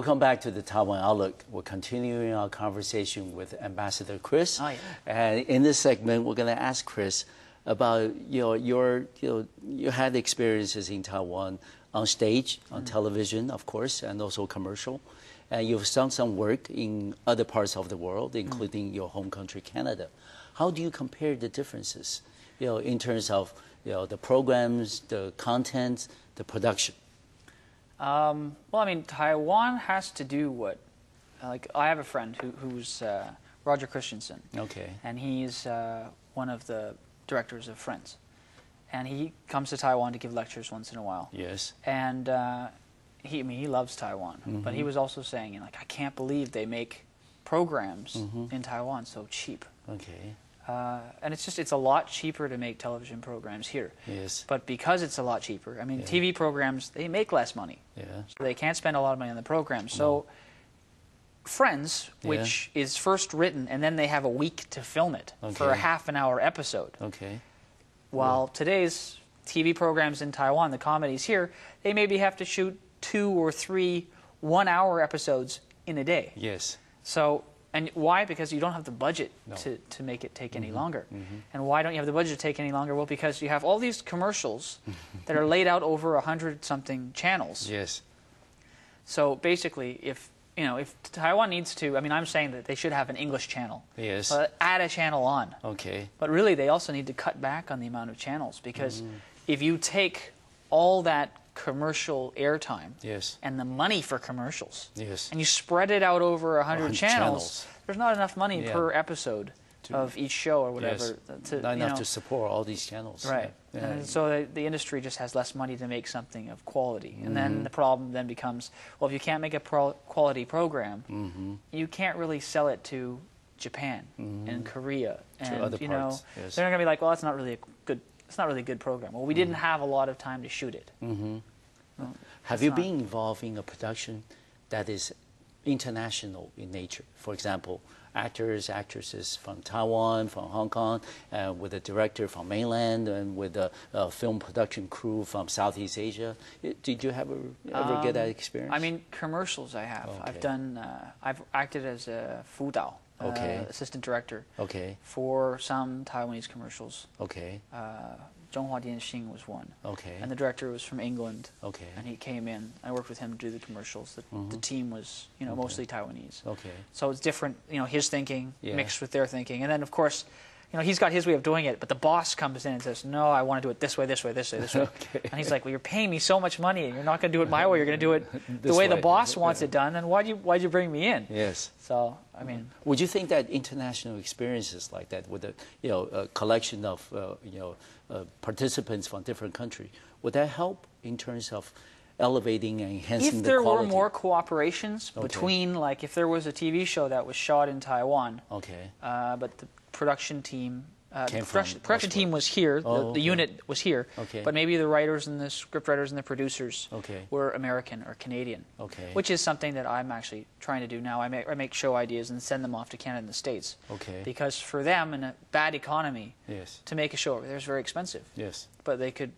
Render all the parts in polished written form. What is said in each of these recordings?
Welcome back to the Taiwan Outlook. We're continuing our conversation with Ambassador Chris. Oh, yeah. And in this segment, we're going to ask Chris about you had experiences in Taiwan on stage, on television, of course, and also commercial. And you've done some work in other parts of the world, including your home country, Canada. How do you compare the differences, in terms of the programs, the content, the production? Well, I mean, Taiwan has to do what, I have a friend who's Roger Christensen. Okay. And he's one of the directors of Friends. And he comes to Taiwan to give lectures once in a while. Yes. And he loves Taiwan. But he was also saying, I can't believe they make programs in Taiwan so cheap. Okay. And it's a lot cheaper to make television programs here. Yes. But because it's a lot cheaper, I mean, TV programs, they make less money. Yeah. So they can't spend a lot of money on the program. So Friends, which is first written, and then they have a week to film it for a half-an-hour episode. Okay. While today's TV programs in Taiwan, the comedies here, they maybe have to shoot 2 or 3 one-hour episodes in a day. Yes. So, and why? Because you don't have the budget to make it take any longer. And why don't you have the budget to take any longer? Well, because you have all these commercials that are laid out over 100-something channels. Yes. So basically, if Taiwan needs to, I mean, I'm saying that they should have an English channel. Yes. Add a channel on. Okay. But really, they also need to cut back on the amount of channels, because if you take all that commercial airtime and the money for commercials and you spread it out over 100 channels, there's not enough money per episode of each show or whatever. Not enough to support all these channels. Right. Yeah. And so the industry just has less money to make something of quality. And then the problem then becomes, well, if you can't make a quality program, you can't really sell it to Japan and Korea. And, to other parts. They're not going to be like, well, it's not really a good program. Well, we didn't have a lot of time to shoot it. Well, have you been involved in a production that is international in nature? For example, actors, actresses from Taiwan, from Hong Kong, with a director from mainland, and with a film production crew from Southeast Asia. Did you ever get that experience? I mean, commercials I have. Okay. I've acted as a Fudao, assistant director, for some Taiwanese commercials. Okay. Zhonghua Dianxing was one. Okay. And the director was from England. Okay. And he came in. I worked with him to do the commercials. The team was, mostly Taiwanese. Okay. So it's different, his thinking mixed with their thinking. And then, of course, he's got his way of doing it, but the boss comes in and says, no, I want to do it this way, this way, this way, this way. And he's like, well, you're paying me so much money, and you're not going to do it my way. You're going to do it the way the boss wants it done. And why'd you bring me in? Yes. So, I mean, would you think that international experiences like that, with a collection of participants from different countries, would that help in terms of elevating and enhancing the quality? If there were more cooperations between, like, if there was a TV show that was shot in Taiwan, but the production team, production team was here, the unit was here, but maybe the writers and the script writers and the producers were American or Canadian, which is something that I'm actually trying to do now. I make show ideas and send them off to Canada and the States, because for them, in a bad economy, to make a show over there is very expensive. Yes. But they could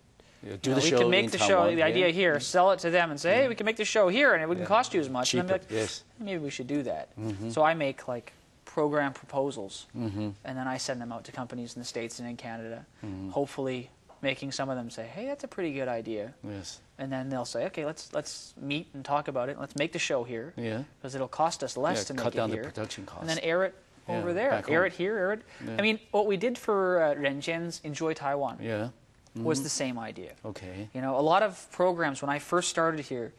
we could make the show, the idea here, sell it to them and say, hey, we can make the show here and it wouldn't cost you as much. Cheaper. And I'm like, maybe we should do that. So I make, like, program proposals, and then I send them out to companies in the States and in Canada, hopefully making some of them say, hey, that's a pretty good idea. Yes. And then they'll say, okay, let's meet and talk about it. Let's make the show here, because it'll cost us less to make it here. Cut down the production costs. And then air it over there. Air it here, air it. I mean, what we did for Renjian's Enjoy Taiwan was the same idea. Okay. A lot of programs, when I first started here,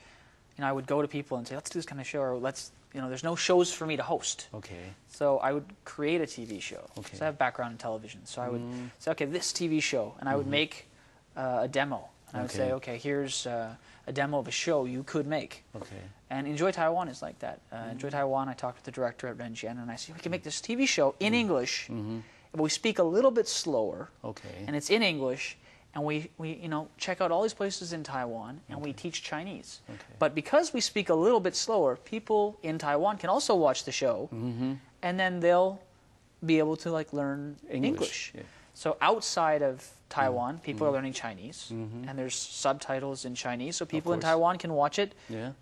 I would go to people and say, let's do this kind of show, or let's, there's no shows for me to host. Okay. So I would create a TV show. So I have background in television. So I would say, okay, this TV show, and I would make a demo. And I would say, okay, here's a demo of a show you could make. Okay. And Enjoy Taiwan is like that. Enjoy Taiwan, I talked with the director at Renjian, and I said, we can make this TV show in English, but we speak a little bit slower. Okay. And it's in English. And we check out all these places in Taiwan, and we teach Chinese. But because we speak a little bit slower, people in Taiwan can also watch the show, and then they'll be able to, like, learn English. So outside of Taiwan, people are learning Chinese, and there's subtitles in Chinese, so people in Taiwan can watch it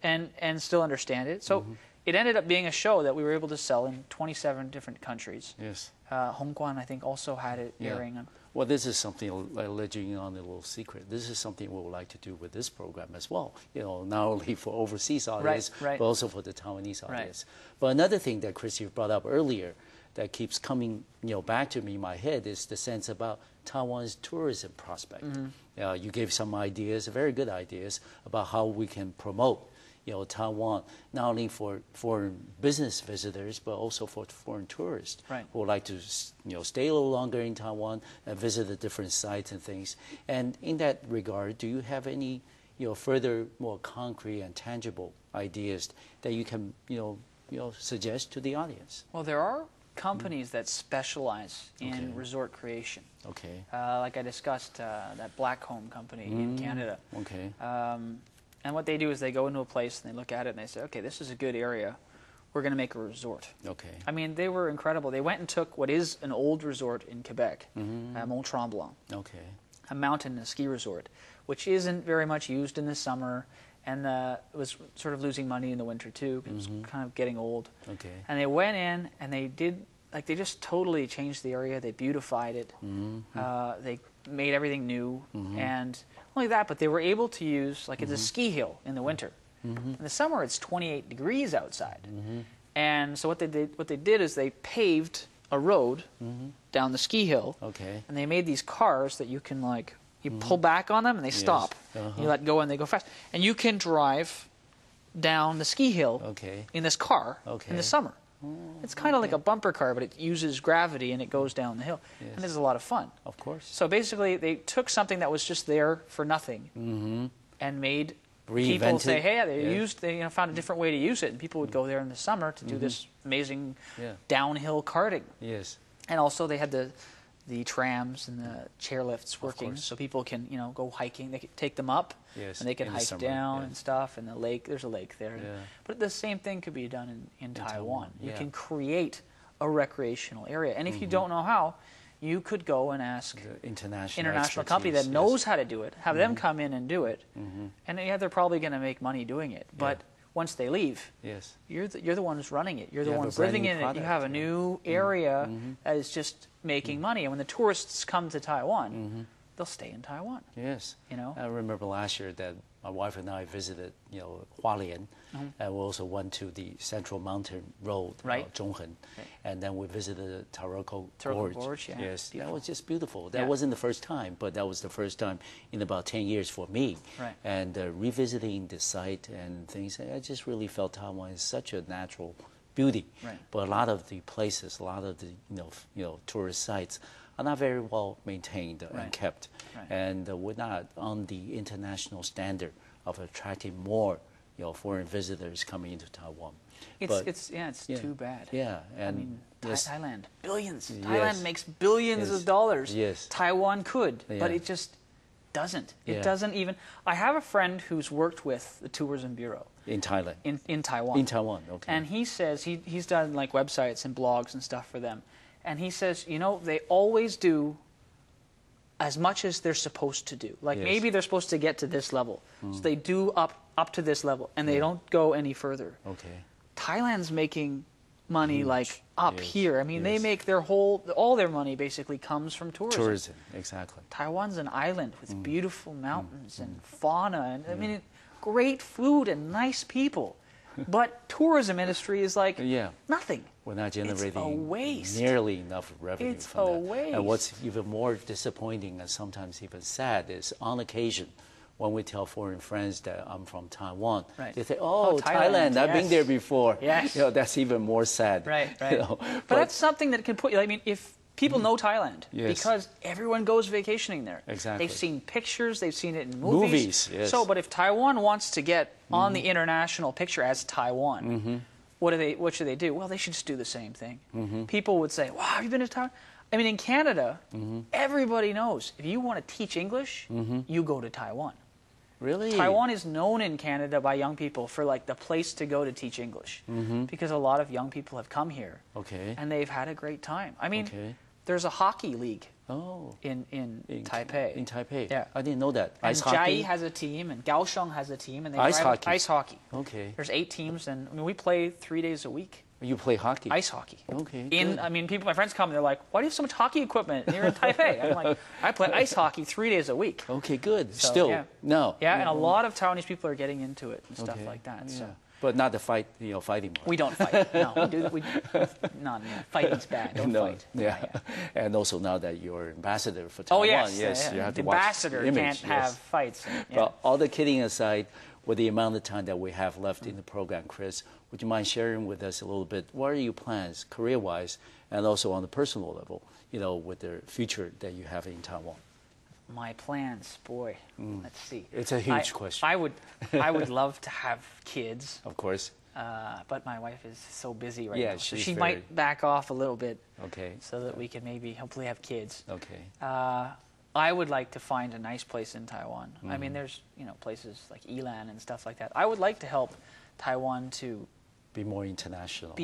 and still understand it. So it ended up being a show that we were able to sell in 27 different countries. Yes. Hongguan, I think, also had it airing on. Well, this is something, I'll let you in on a little secret. This is something we would like to do with this program as well. Not only for overseas audience, but also for the Taiwanese audience. But another thing that Chris, you brought up earlier that keeps coming back to me in my head is the sense about Taiwan's tourism prospect. You gave some ideas, very good ideas, about how we can promote Taiwan, not only for foreign business visitors, but also for foreign tourists who would like to stay a little longer in Taiwan and visit the different sites and things. And in that regard, do you have any further, more concrete and tangible ideas that you can suggest to the audience? Well, there are companies that specialize in resort creation. Okay. Like I discussed, that Blackcomb company in Canada. Okay. And what they do is they go into a place and they look at it and they say, okay, this is a good area. We're going to make a resort. Okay. I mean, they were incredible. They went and took what is an old resort in Quebec, Mont Tremblant. Okay. A mountain and a ski resort, which isn't very much used in the summer, and it was sort of losing money in the winter too. It was kind of getting old. Okay. And they went in and they did, like, they just totally changed the area. They beautified it. They made everything new, and not only that, but they were able to use, like, it's a ski hill in the winter. In the summer, it's 28 degrees outside. And so what they did is they paved a road down the ski hill, and they made these cars that you can, like, you pull back on them and they stop. You let go and they go fast. And you can drive down the ski hill in this car in the summer. It's kind of like a bumper car, but it uses gravity and it goes down the hill. And it's a lot of fun. Of course. So basically, they took something that was just there for nothing and made people say, hey, they found a different way to use it. And people would go there in the summer to do this amazing downhill karting. Yes. And also they had the trams and the chairlifts working, so people can go hiking. They could take them up, and they can hike down and stuff. And the lake, there's a lake there. But the same thing could be done in Taiwan. You can create a recreational area, and if you don't know how, you could go and ask the international company that knows how to do it, have them come in and do it, and they're probably going to make money doing it. But once they leave, you're the one who's running it. You're the one who's living in it. You have a new area that is just making money. And when the tourists come to Taiwan, they'll stay in Taiwan. Yes. I remember last year that my wife and I visited, Hualien, and we also went to the Central Mountain Road, Zhonghen, and then we visited the Taroko Gorge. Yes, beautiful. That was just beautiful. That wasn't the first time, but that was the first time in about 10 years for me. And revisiting the site and things, I just really felt Taiwan is such a natural beauty. But a lot of the places, a lot of the tourist sites are not very well maintained and kept, and we're not on the international standard of attracting more foreign visitors coming into Taiwan. It's too bad. Yeah, and I mean, Thailand, billions. Thailand makes billions of dollars. Taiwan could, but it just doesn't. It doesn't even. I have a friend who's worked with the Tourism Bureau in Thailand. In Taiwan. In Taiwan, okay. And he says he's done like websites and blogs and stuff for them. And he says, they always do as much as they're supposed to do. Like maybe they're supposed to get to this level. So they do up to this level, and they don't go any further. Okay. Thailand's making money like up here. I mean, they make all their money basically comes from tourism. Tourism, exactly. Taiwan's an island with beautiful mountains and fauna, and I mean, great food and nice people. But tourism industry is like nothing. We're not generating a waste. Nearly enough revenue it's from that. It's a waste. And what's even more disappointing and sometimes even sad is on occasion when we tell foreign friends that I'm from Taiwan, they say, oh, Thailand, I've been there before. Yes. That's even more sad. Right. But that's something that can put you, I mean, if people know Thailand because everyone goes vacationing there. Exactly. They've seen pictures, they've seen it in movies. Yes. So, but if Taiwan wants to get on the international picture as Taiwan, what should they do? Well, they should just do the same thing. People would say, wow, have you been to Taiwan? I mean, in Canada, everybody knows if you want to teach English, you go to Taiwan. Really? Taiwan is known in Canada by young people for like the place to go to teach English because a lot of young people have come here and they've had a great time. I mean, there's a hockey league. Oh. In Taipei. In Taipei. Yeah. I didn't know that. And Ice hockey. Jiayi has a team, and Kaohsiung has a team, and they Ice drive hockey. ice hockey. Okay. There's 8 teams, and I mean, we play 3 days a week. You play hockey. Ice hockey. Okay. I mean, my friends come and they're like, "Why do you have so much hockey equipment? And you're in Taipei." I'm like, "I play ice hockey 3 days a week." Okay, good. So, Still, yeah. no. Yeah, and a lot of Taiwanese people are getting into it and stuff like that. Yeah. So. But not the fighting part. We don't fight. No, fighting's bad. Don't fight. Yeah. And also now that you're ambassador for Taiwan, yes, you have the to watch ambassador the image, can't have fights. Yeah. But all the kidding aside, with the amount of time that we have left in the program, Chris, would you mind sharing with us a little bit, what are your plans career-wise and also on the personal level, with the future that you have in Taiwan? My plans, boy. Let's see. It's a huge question. I would love to have kids. Of course. But my wife is so busy right now. So she's she might back off a little bit. Okay. So that we can hopefully have kids. Okay. I would like to find a nice place in Taiwan. I mean, there's, places like Ilan and stuff like that. I would like to help Taiwan to be more international.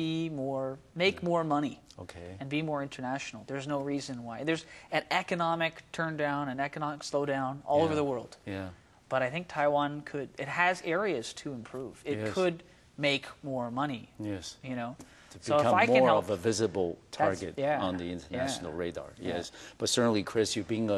Make more money. Okay. And be more international. There's no reason why. There's an economic turndown, an economic slowdown all over the world. Yeah. But I think Taiwan it has areas to improve. It could make more money. Yes. To so become if I can more help, of a visible target on the international radar. Yes. But certainly, Chris, you being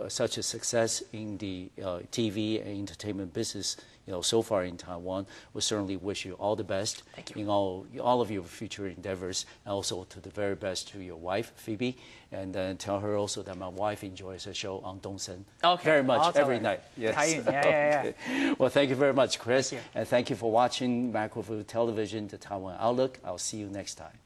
such a success in the TV and entertainment business, so far in Taiwan, we certainly wish you all the best in all of your future endeavors, and also to the very best to your wife, Phoebe, and then tell her also that my wife enjoys her show on Dongsen very much every night. Yes. Okay. Well, thank you very much, Chris, and thank you for watching Macroview Television, the Taiwan Outlook. I'll see you next time.